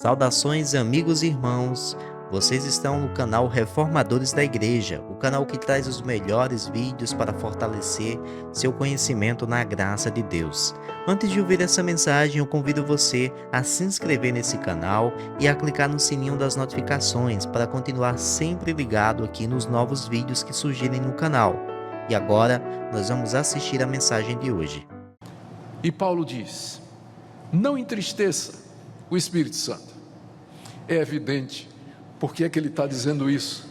Saudações, amigos e irmãos. Vocês estão no canal Reformadores da Igreja, o canal que traz os melhores vídeos para fortalecer seu conhecimento na graça de Deus. Antes de ouvir essa mensagem, eu convido você a se inscrever nesse canal e a clicar no sininho das notificações para continuar sempre ligado aqui nos novos vídeos que surgirem no canal. E agora, nós vamos assistir a mensagem de hoje. E Paulo diz: não entristeça o Espírito Santo. É evidente porque é que ele está dizendo isso.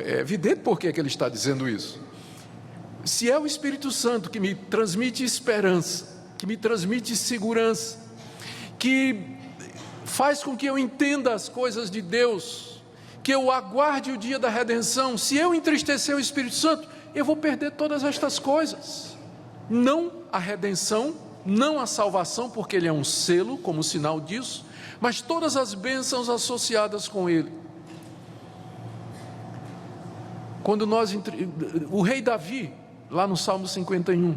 É evidente porque é que ele está dizendo isso. Se é o Espírito Santo que me transmite esperança, que me transmite segurança, que faz com que eu entenda as coisas de Deus, que eu aguarde o dia da redenção, se eu entristecer o Espírito Santo, eu vou perder todas estas coisas. Não a redenção, não a salvação, porque ele é um selo, como sinal disso, mas todas as bênçãos associadas com ele. Quando o rei Davi, lá no Salmo 51,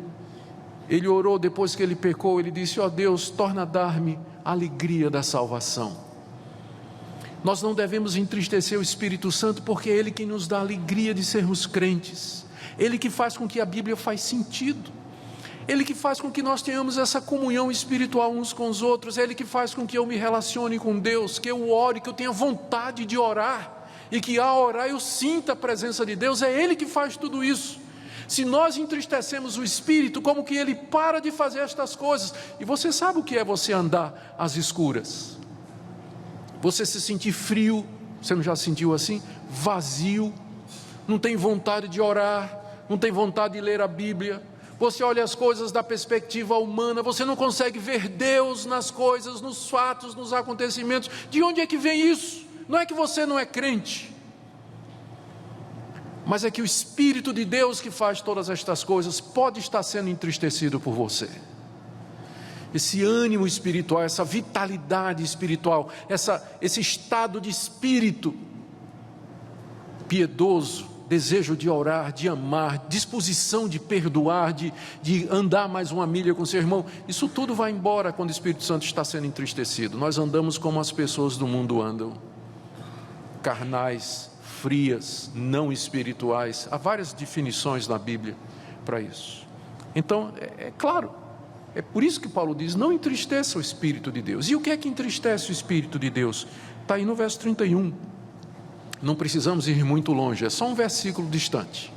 ele orou depois que ele pecou, ele disse: ó Deus, torna a dar-me a alegria da salvação. Nós não devemos entristecer o Espírito Santo, porque é ele quem nos dá a alegria de sermos crentes, ele que faz com que a Bíblia faz sentido, ele que faz com que nós tenhamos essa comunhão espiritual uns com os outros, ele que faz com que eu me relacione com Deus, que eu ore, que eu tenha vontade de orar, e que ao orar eu sinta a presença de Deus. É ele que faz tudo isso. Se nós entristecemos o Espírito, como que ele para de fazer estas coisas? E você sabe o que é você andar às escuras? Você se sentir frio, você não já sentiu assim? Vazio, não tem vontade de orar, não tem vontade de ler a Bíblia. Você olha as coisas da perspectiva humana, você não consegue ver Deus nas coisas, nos fatos, nos acontecimentos. De onde é que vem isso? Não é que você não é crente, mas é que o Espírito de Deus que faz todas estas coisas pode estar sendo entristecido por você. Esse ânimo espiritual, essa vitalidade espiritual, esse estado de espírito piedoso, desejo de orar, de amar, disposição de perdoar, de andar mais uma milha com seu irmão, isso tudo vai embora quando o Espírito Santo está sendo entristecido. Nós andamos como as pessoas do mundo andam, carnais, frias, não espirituais. Há várias definições na Bíblia para isso. Então, é claro, é por isso que Paulo diz: não entristeça o Espírito de Deus. E o que é que entristece o Espírito de Deus? Está aí no verso 31. Não precisamos ir muito longe, é só um versículo distante.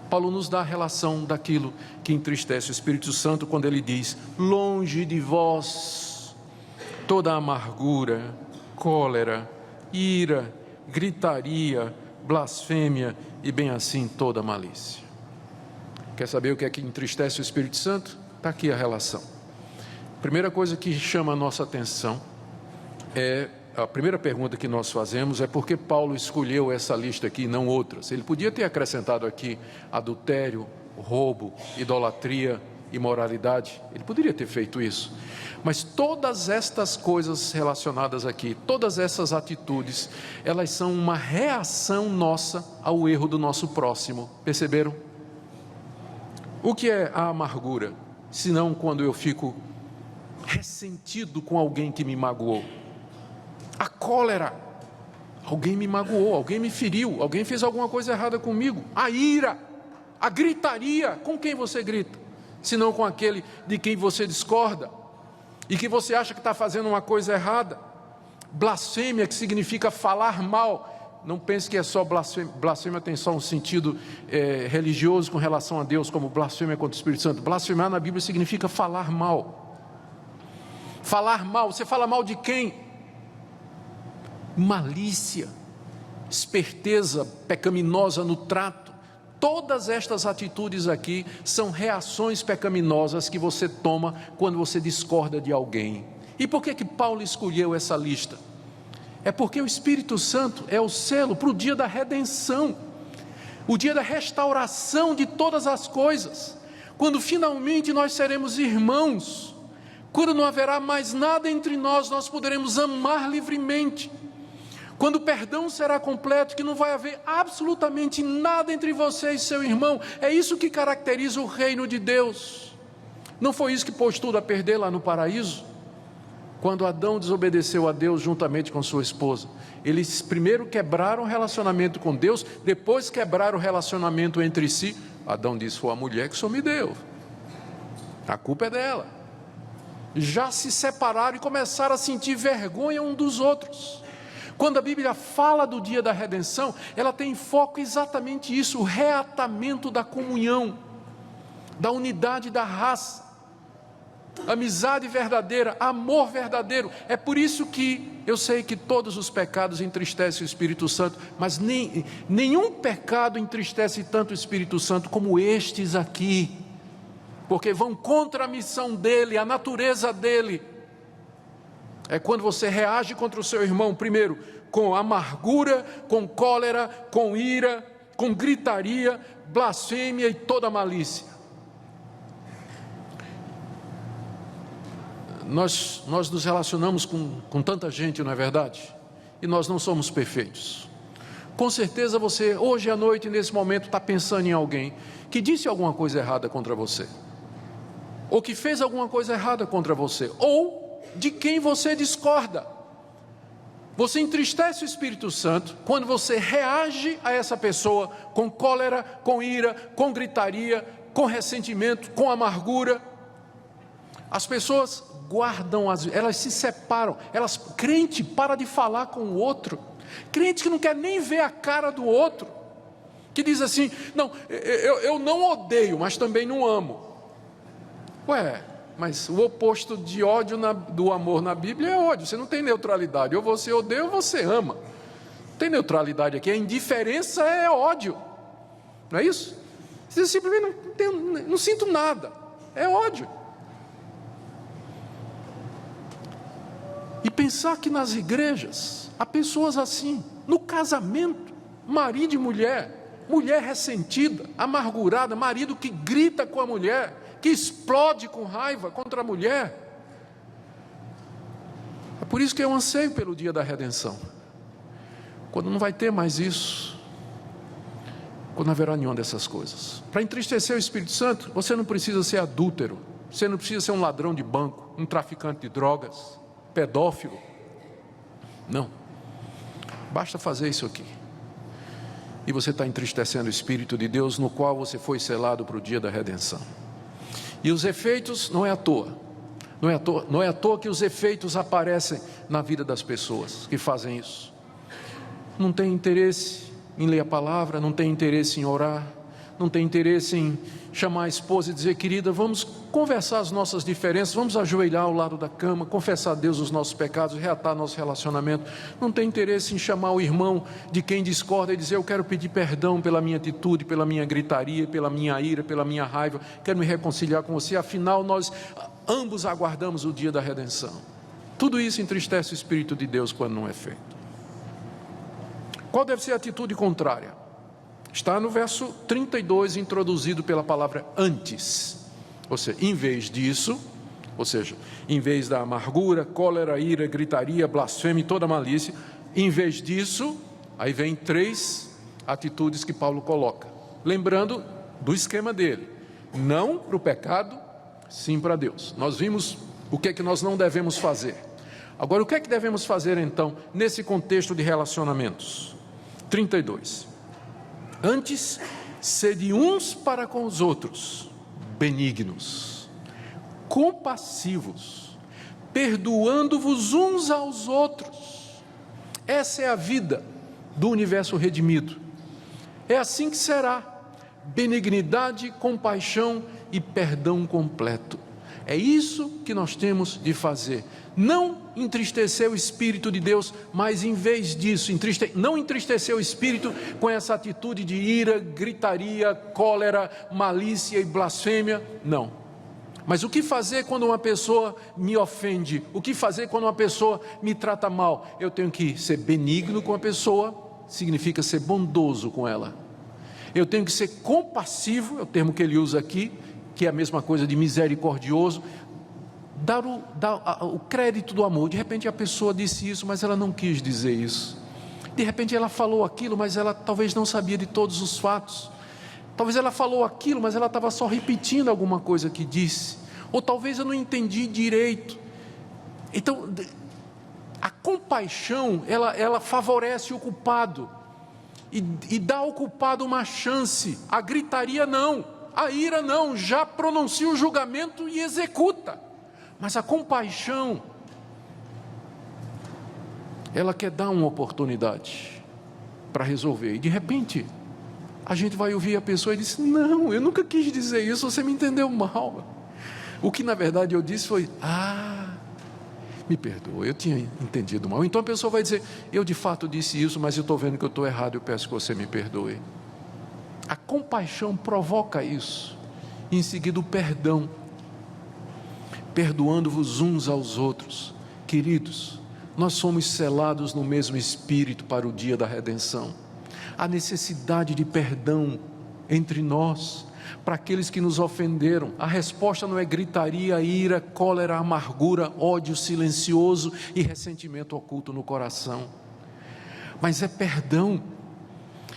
Paulo nos dá a relação daquilo que entristece o Espírito Santo quando ele diz: longe de vós toda amargura, cólera, ira, gritaria, blasfêmia e bem assim toda malícia. Quer saber o que é que entristece o Espírito Santo? Está aqui a relação. Primeira coisa que chama a nossa atenção a primeira pergunta que nós fazemos é: por que Paulo escolheu essa lista aqui e não outras? Ele podia ter acrescentado aqui adultério, roubo, idolatria, imoralidade. Ele poderia ter feito isso. Mas todas estas coisas relacionadas aqui, todas essas atitudes, elas são uma reação nossa ao erro do nosso próximo. Perceberam? O que é a amargura? Senão quando eu fico ressentido com alguém que me magoou. A cólera, alguém me magoou, alguém me feriu, alguém fez alguma coisa errada comigo. A ira, a gritaria, com quem você grita? Senão com aquele de quem você discorda e que você acha que está fazendo uma coisa errada. Blasfêmia, que significa falar mal. Não pense que é só blasfêmia. Blasfêmia tem só um sentido religioso com relação a Deus, como blasfêmia contra o Espírito Santo. Blasfemar na Bíblia significa falar mal. Falar mal, você fala mal de quem? Malícia, esperteza pecaminosa no trato. Todas estas atitudes aqui são reações pecaminosas que você toma quando você discorda de alguém. E por que Paulo escolheu essa lista? É porque o Espírito Santo é o selo para o dia da redenção, o dia da restauração de todas as coisas, quando finalmente nós seremos irmãos, quando não haverá mais nada entre nós, nós poderemos amar livremente. Quando o perdão será completo, que não vai haver absolutamente nada entre você e seu irmão. É isso que caracteriza o reino de Deus. Não foi isso que pôs tudo a perder lá no paraíso? Quando Adão desobedeceu a Deus juntamente com sua esposa, eles primeiro quebraram o relacionamento com Deus, depois quebraram o relacionamento entre si. Adão disse: foi a mulher que o Senhor me deu, a culpa é dela. Já se separaram e começaram a sentir vergonha um dos outros. Quando a Bíblia fala do dia da redenção, ela tem em foco exatamente isso, o reatamento da comunhão, da unidade da raça, amizade verdadeira, amor verdadeiro. É por isso que eu sei que todos os pecados entristecem o Espírito Santo, mas nenhum pecado entristece tanto o Espírito Santo como estes aqui, porque vão contra a missão dele, a natureza dele. É quando você reage contra o seu irmão, primeiro, com amargura, com cólera, com ira, com gritaria, blasfêmia e toda malícia. Nós nos relacionamos com tanta gente, não é verdade? E nós não somos perfeitos. Com certeza você, hoje à noite, nesse momento, está pensando em alguém que disse alguma coisa errada contra você, ou que fez alguma coisa errada contra você, ou de quem você discorda. Você entristece o Espírito Santo quando você reage a essa pessoa com cólera, com ira, com gritaria, com ressentimento, com amargura. As pessoas guardam, elas se separam, crente para de falar com o outro, crente que não quer nem ver a cara do outro, que diz assim: não, eu não odeio, mas também não amo. Ué, mas o oposto de ódio do amor na Bíblia é ódio. Você não tem neutralidade, ou você odeia ou você ama. Não tem neutralidade aqui, a indiferença é ódio, não é isso? Você simplesmente não sinto nada, é ódio. E pensar que nas igrejas há pessoas assim, no casamento, marido e mulher, mulher ressentida, amargurada, marido que grita com a mulher, que explode com raiva contra a mulher. É por isso que eu anseio pelo dia da redenção, quando não vai ter mais isso, quando não haverá nenhuma dessas coisas. Para entristecer o Espírito Santo, você não precisa ser adúltero, você não precisa ser um ladrão de banco, um traficante de drogas, pedófilo. Não, basta fazer isso aqui e você está entristecendo o Espírito de Deus, no qual você foi selado para o dia da redenção. E os efeitos não é à toa, não é à toa que os efeitos aparecem na vida das pessoas que fazem isso. Não tem interesse em ler a palavra, não tem interesse em orar, não tem interesse em chamar a esposa e dizer: querida, vamos conversar as nossas diferenças, vamos ajoelhar ao lado da cama, confessar a Deus os nossos pecados, reatar nosso relacionamento. Não tem interesse em chamar o irmão de quem discorda e dizer: eu quero pedir perdão pela minha atitude, pela minha gritaria, pela minha ira, pela minha raiva, quero me reconciliar com você. Afinal, nós ambos aguardamos o dia da redenção. Tudo isso entristece o Espírito de Deus quando não é feito. Qual deve ser a atitude contrária? Está no verso 32, introduzido pela palavra antes. Ou seja, em vez disso, ou seja, em vez da amargura, cólera, ira, gritaria, blasfêmia e toda malícia, em vez disso, aí vem 3 atitudes que Paulo coloca. Lembrando do esquema dele: não para o pecado, sim para Deus. Nós vimos o que é que nós não devemos fazer. Agora, o que é que devemos fazer então, nesse contexto de relacionamentos? 32. Antes, sede uns para com os outros, benignos, compassivos, perdoando-vos uns aos outros. Essa é a vida do universo redimido. É assim que será: benignidade, compaixão e perdão completo. É isso que nós temos de fazer. Não entristecer o Espírito de Deus, mas em vez disso, não entristecer o Espírito com essa atitude de ira, gritaria, cólera, malícia e blasfêmia. Não. Mas o que fazer quando uma pessoa me ofende? O que fazer quando uma pessoa me trata mal? Eu tenho que ser benigno com a pessoa, significa ser bondoso com ela. Eu tenho que ser compassivo, é o termo que ele usa aqui, que é a mesma coisa de misericordioso, dar o crédito do amor. De repente a pessoa disse isso, mas ela não quis dizer isso. De repente ela falou aquilo, mas ela talvez não sabia de todos os fatos. Talvez ela falou aquilo, mas ela estava só repetindo alguma coisa que disse. Ou talvez eu não entendi direito. Então, a compaixão, ela favorece o culpado e dá ao culpado uma chance. A gritaria não, a ira não, já pronuncia o julgamento e executa. Mas a compaixão, ela quer dar uma oportunidade para resolver. E de repente, a gente vai ouvir a pessoa e diz: não, eu nunca quis dizer isso, você me entendeu mal. O que na verdade eu disse foi: me perdoa, eu tinha entendido mal. Então a pessoa vai dizer: eu de fato disse isso, mas eu estou vendo que eu estou errado, eu peço que você me perdoe. A compaixão provoca isso. Em seguida o perdão, perdoando-vos uns aos outros. Queridos, nós somos selados no mesmo Espírito para o dia da redenção. A necessidade de perdão entre nós, para aqueles que nos ofenderam. A resposta não é gritaria, ira, cólera, amargura, ódio silencioso e ressentimento oculto no coração, mas é perdão.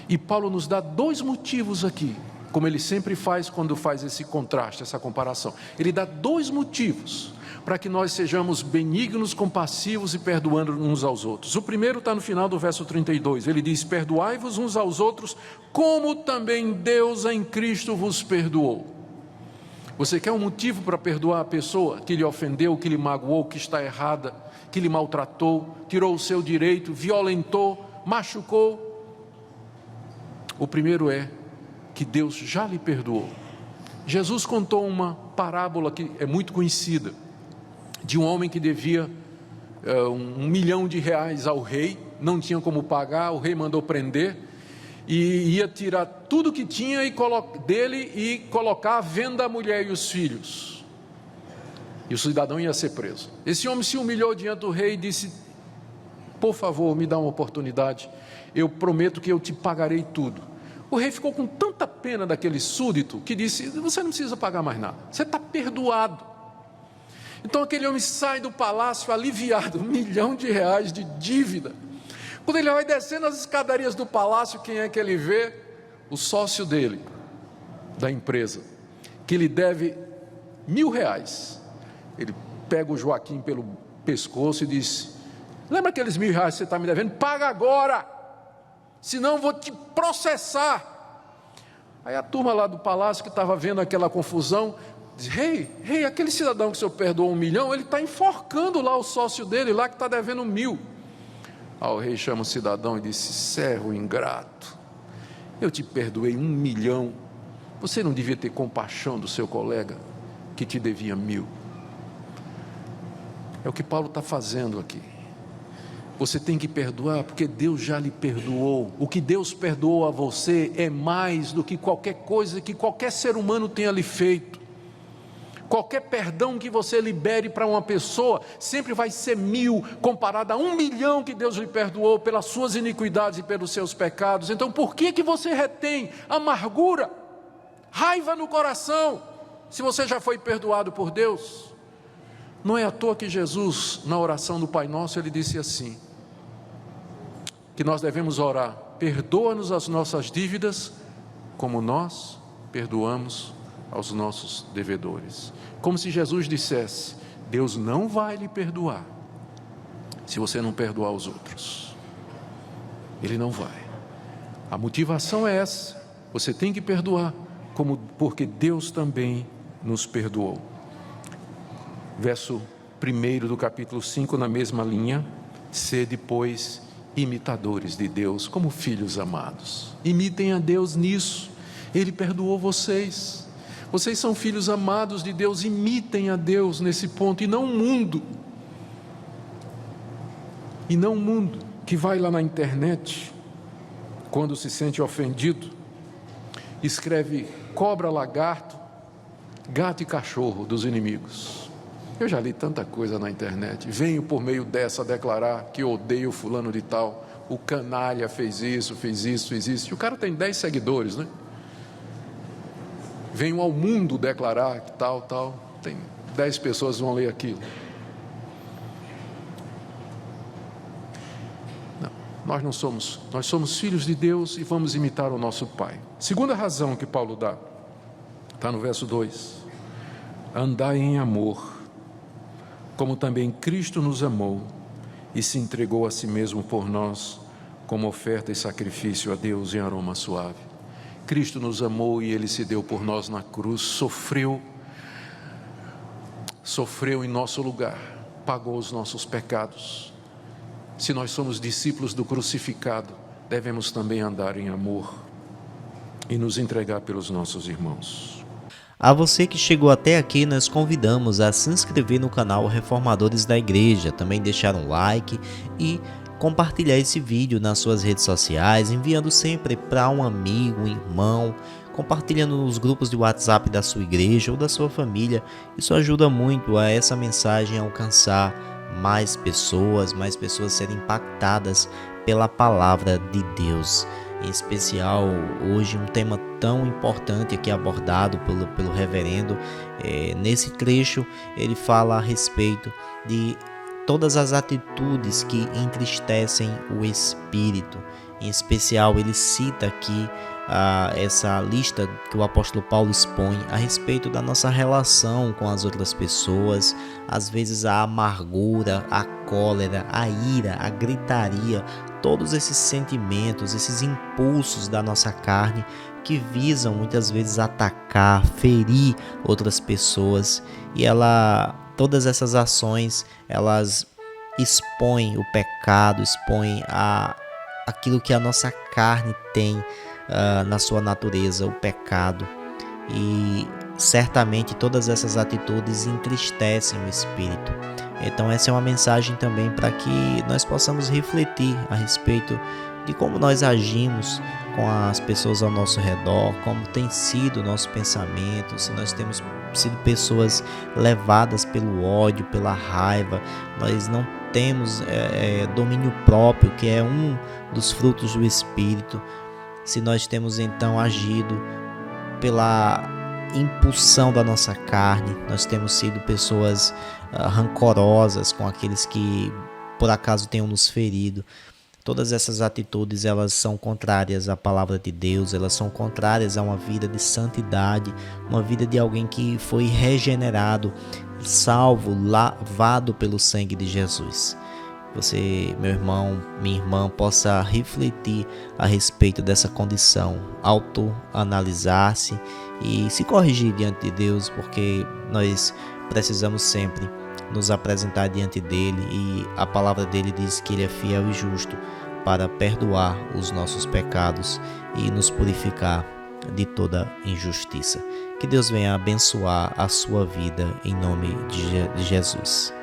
E Paulo nos dá 2 motivos aqui, como ele sempre faz quando faz esse contraste, essa comparação. Ele dá 2 motivos para que nós sejamos benignos, compassivos e perdoando uns aos outros. O primeiro está no final do verso 32, ele diz: perdoai-vos uns aos outros, como também Deus em Cristo vos perdoou. Você quer um motivo para perdoar a pessoa que lhe ofendeu, que lhe magoou, que está errada, que lhe maltratou, tirou o seu direito, violentou, machucou? O primeiro é que Deus já lhe perdoou. Jesus contou uma parábola que é muito conhecida, de um homem que devia R$1 milhão ao rei, não tinha como pagar, o rei mandou prender, e ia tirar tudo que tinha dele e colocar à venda a mulher e os filhos, e o cidadão ia ser preso. Esse homem se humilhou diante do rei e disse: por favor, me dá uma oportunidade, eu prometo que eu te pagarei tudo. O rei ficou com tanta pena daquele súdito que disse: você não precisa pagar mais nada, você está perdoado. Então aquele homem sai do palácio aliviado, R$1 milhão de dívida. Quando ele vai descendo as escadarias do palácio, quem é que ele vê? O sócio dele, da empresa, que lhe deve R$1.000. Ele pega o Joaquim pelo pescoço e diz: lembra aqueles R$1.000 que você está me devendo? Paga agora, senão vou te processar. Aí a turma lá do palácio, que estava vendo aquela confusão, diz: rei, aquele cidadão que o senhor perdoou R$1 milhão, ele está enforcando lá o sócio dele, lá que está devendo R$1.000. Aí o rei chama o cidadão e disse: servo ingrato, eu te perdoei R$1 milhão, você não devia ter compaixão do seu colega que te devia R$1.000? É o que Paulo está fazendo aqui. Você tem que perdoar, porque Deus já lhe perdoou. O que Deus perdoou a você é mais do que qualquer coisa que qualquer ser humano tenha lhe feito. Qualquer perdão que você libere para uma pessoa sempre vai ser 1.000 comparado a R$1 milhão que Deus lhe perdoou pelas suas iniquidades e pelos seus pecados. Então por que você retém amargura, raiva no coração, se você já foi perdoado por Deus? Não é à toa que Jesus, na oração do Pai Nosso, ele disse assim, que nós devemos orar: perdoa-nos as nossas dívidas, como nós perdoamos aos nossos devedores. Como se Jesus dissesse: Deus não vai lhe perdoar se você não perdoar os outros. Ele não vai. A motivação é essa: você tem que perdoar, porque Deus também nos perdoou. Verso 1 do capítulo 5, na mesma linha: sede, pois, imitadores de Deus, como filhos amados. Imitem a Deus nisso. Ele perdoou vocês. Vocês são filhos amados de Deus, imitem a Deus nesse ponto, e não o mundo. E não o mundo que vai lá na internet, quando se sente ofendido, escreve cobra, lagarto, gato e cachorro dos inimigos. Eu já li tanta coisa na internet. Venho por meio dessa declarar que odeio fulano de tal, o canalha fez isso, fez isso, fez isso. E o cara tem 10 seguidores, né? Venho ao mundo declarar que tal, tem 10 pessoas que vão ler aquilo. Não, nós não somos, nós somos filhos de Deus e vamos imitar o nosso Pai. Segunda razão que Paulo dá, está no verso 2: andai em amor, como também Cristo nos amou e se entregou a si mesmo por nós, como oferta e sacrifício a Deus em aroma suave. Cristo nos amou e Ele se deu por nós na cruz, sofreu em nosso lugar, pagou os nossos pecados. Se nós somos discípulos do crucificado, devemos também andar em amor e nos entregar pelos nossos irmãos. A você que chegou até aqui, nós convidamos a se inscrever no canal Reformadores da Igreja, também deixar um like e compartilhar esse vídeo nas suas redes sociais, enviando sempre para um amigo, um irmão, compartilhando nos grupos de WhatsApp da sua igreja ou da sua família. Isso ajuda muito a essa mensagem alcançar mais pessoas serem impactadas pela palavra de Deus. Em especial, hoje, um tema tão importante aqui abordado pelo reverendo. Nesse trecho, ele fala a respeito de todas as atitudes que entristecem o espírito. Em especial, ele cita aqui essa lista que o apóstolo Paulo expõe a respeito da nossa relação com as outras pessoas. Às vezes a amargura, a cólera, a ira, a gritaria, todos esses sentimentos, esses impulsos da nossa carne que visam muitas vezes atacar, ferir outras pessoas, e todas essas ações, elas expõem o pecado, expõem aquilo que a nossa carne tem na sua natureza, o pecado. E certamente todas essas atitudes entristecem o espírito. Então essa é uma mensagem também para que nós possamos refletir a respeito de como nós agimos com as pessoas ao nosso redor, como tem sido o nosso pensamento, se nós temos sido pessoas levadas pelo ódio, pela raiva, nós não temos domínio próprio, que é um dos frutos do Espírito, se nós temos então agido pela impulsão da nossa carne, nós temos sido pessoas rancorosas com aqueles que por acaso tenham nos ferido. Todas essas atitudes, elas são contrárias à palavra de Deus, elas são contrárias a uma vida de santidade, uma vida de alguém que foi regenerado, salvo, lavado pelo sangue de Jesus. Você, meu irmão, minha irmã, possa refletir a respeito dessa condição, autoanalisar-se e se corrigir diante de Deus, porque nós precisamos sempre nos apresentar diante dele, e a palavra dele diz que ele é fiel e justo para perdoar os nossos pecados e nos purificar de toda injustiça. Que Deus venha abençoar a sua vida em nome de Jesus.